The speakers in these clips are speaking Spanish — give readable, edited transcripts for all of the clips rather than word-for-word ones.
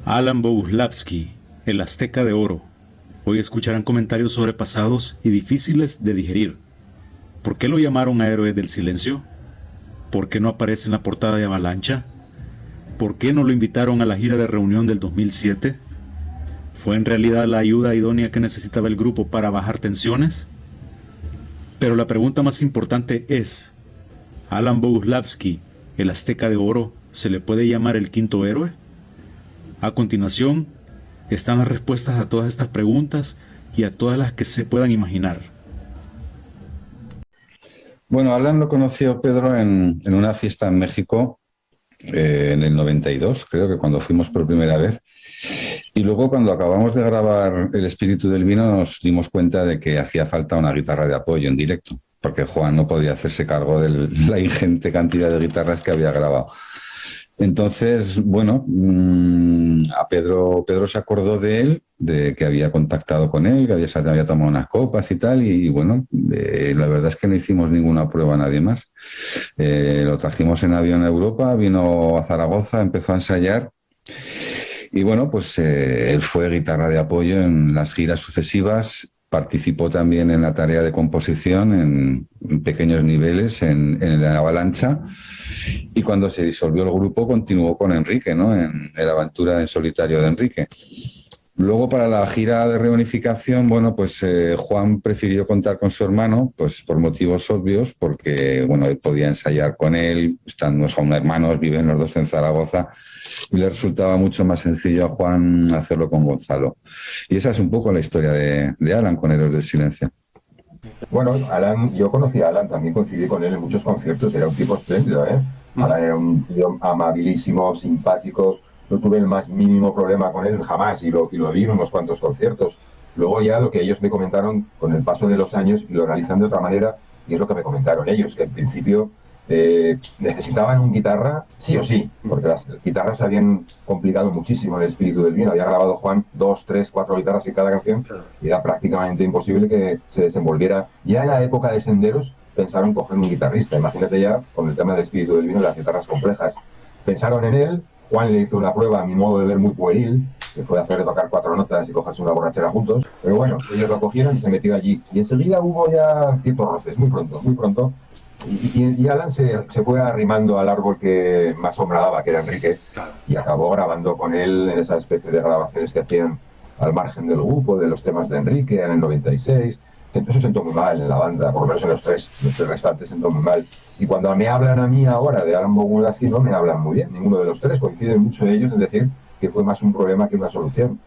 Alan Boguslavski, el Azteca de Oro. Hoy escucharán comentarios sobrepasados y difíciles de digerir. ¿Por qué lo llamaron a Héroe del Silencio? ¿Por qué no aparece en la portada de Avalancha? ¿Por qué no lo invitaron a la gira de reunión del 2007? ¿Fue en realidad la ayuda idónea que necesitaba el grupo para bajar tensiones? Pero la pregunta más importante es, ¿Alan Boguslavski, el Azteca de Oro, se le puede llamar el quinto héroe? A continuación, están las respuestas a todas estas preguntas y a todas las que se puedan imaginar. Bueno, Alan lo conoció Pedro en una fiesta en México en el 92, creo que cuando fuimos por primera vez. Y luego cuando acabamos de grabar El espíritu del vino nos dimos cuenta de que hacía falta una guitarra de apoyo en directo, porque Juan no podía hacerse cargo de la ingente cantidad de guitarras que había grabado. Entonces, bueno, a Pedro se acordó de él, de que había contactado con él, que había tomado unas copas y tal, y bueno, la verdad es que no hicimos ninguna prueba a nadie más. Lo trajimos en avión a Europa, vino a Zaragoza, empezó a ensayar, y bueno, pues él fue guitarra de apoyo en las giras sucesivas. Participó también en la tarea de composición en pequeños niveles en la Avalancha, y cuando se disolvió el grupo continuó con Enrique, ¿no? En la aventura en solitario de Enrique. Luego, para la gira de reunificación, bueno, pues Juan prefirió contar con su hermano, pues por motivos obvios, porque bueno, él podía ensayar con él, son hermanos, viven los dos en Zaragoza, y le resultaba mucho más sencillo a Juan hacerlo con Gonzalo. Y esa es un poco la historia de Alan con Héroes del Silencio. Bueno, Alan, yo conocí a Alan, también coincidí con él en muchos conciertos, era un tipo espléndido, ¿eh? Alan era un tío amabilísimo, simpático, no tuve el más mínimo problema con él jamás y lo vi en unos cuantos conciertos. Luego ya lo que ellos me comentaron con el paso de los años y lo realizan de otra manera, y es lo que me comentaron ellos, que en principio necesitaban un guitarra sí o sí, porque las guitarras se habían complicado muchísimo en El espíritu del vino. Había grabado Juan 2, 3, 4 guitarras en cada canción y era prácticamente imposible que se desenvolviera. Ya en la época de Senderos pensaron coger un guitarrista, imagínate ya con el tema del espíritu del vino y las guitarras complejas. Pensaron en él, Juan le hizo una prueba a mi modo de ver muy pueril, que fue hacerle tocar 4 notas y cogerse una borrachera juntos, pero bueno, ellos lo cogieron y se metió allí. Y enseguida hubo ya ciertos roces, muy pronto. Y Alan se fue arrimando al árbol que más sombra daba, que era Enrique, y acabó grabando con él en esa especie de grabaciones que hacían al margen del grupo, de los temas de Enrique, en el 96. Eso sentó muy mal en la banda, por lo menos en los tres restantes sentó muy mal. Y cuando me hablan a mí ahora de Alan Boguslavski, no me hablan muy bien, ninguno de los tres, coinciden mucho ellos en decir que fue más un problema que una solución.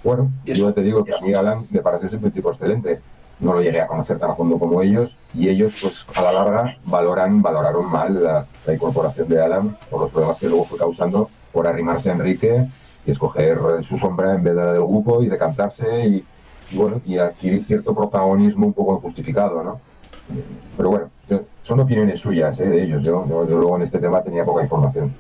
Bueno, yo te digo que a mí Alan me pareció siempre un tipo excelente. No lo llegué a conocer tan a fondo como ellos, y ellos, pues a la larga, valoraron mal la incorporación de Alan por los problemas que luego fue causando por arrimarse a Enrique y escoger su sombra en vez de la del grupo y decantarse y bueno, y adquirir cierto protagonismo un poco injustificado, ¿no? Pero bueno, son opiniones suyas, de ellos. Yo luego en este tema tenía poca información.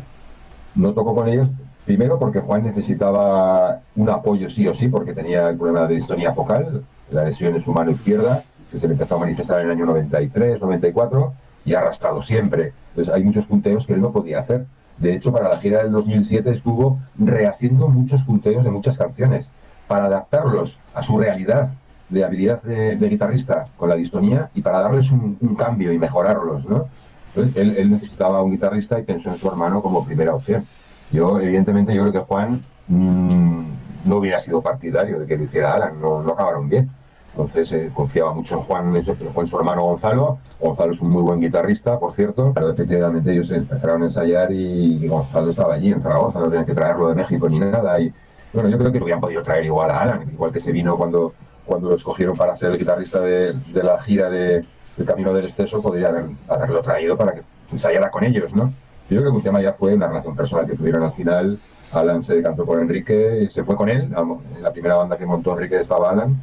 No tocó con ellos, primero porque Juan necesitaba un apoyo sí o sí, porque tenía el problema de distonía focal, la lesión en su mano izquierda, que se le empezó a manifestar en el año 93, 94, y ha arrastrado siempre. Entonces hay muchos punteos que él no podía hacer. De hecho, para la gira del 2007 estuvo rehaciendo muchos punteos de muchas canciones, para adaptarlos a su realidad de habilidad de guitarrista con la distonía y para darles un cambio y mejorarlos, ¿no? Entonces, él necesitaba un guitarrista y pensó en su hermano como primera opción. Evidentemente, yo creo que Juan no hubiera sido partidario de que lo hiciera Alan, no acabaron bien. Entonces confiaba mucho en Juan, en su hermano Gonzalo. Gonzalo es un muy buen guitarrista, por cierto, pero efectivamente ellos empezaron a ensayar y Gonzalo estaba allí en Zaragoza, no tenían que traerlo de México ni nada. Y bueno, yo creo que lo hubieran podido traer igual a Alan, igual que se vino cuando lo escogieron para ser el guitarrista de la gira del Camino del Exceso, podrían haberlo traído para que ensayara con ellos, ¿no? Yo creo que un tema ya fue una relación personal que tuvieron al final. Alan se decantó por Enrique, se fue con él. En la primera banda que montó Enrique estaba Alan,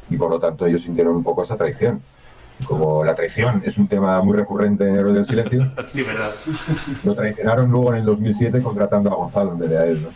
y por lo tanto ellos sintieron un poco esa traición. Como la traición es un tema muy recurrente en Héroes del Silencio, Sí, verdad. lo traicionaron luego en el 2007 contratando a Gonzalo en vez de a él, ¿no?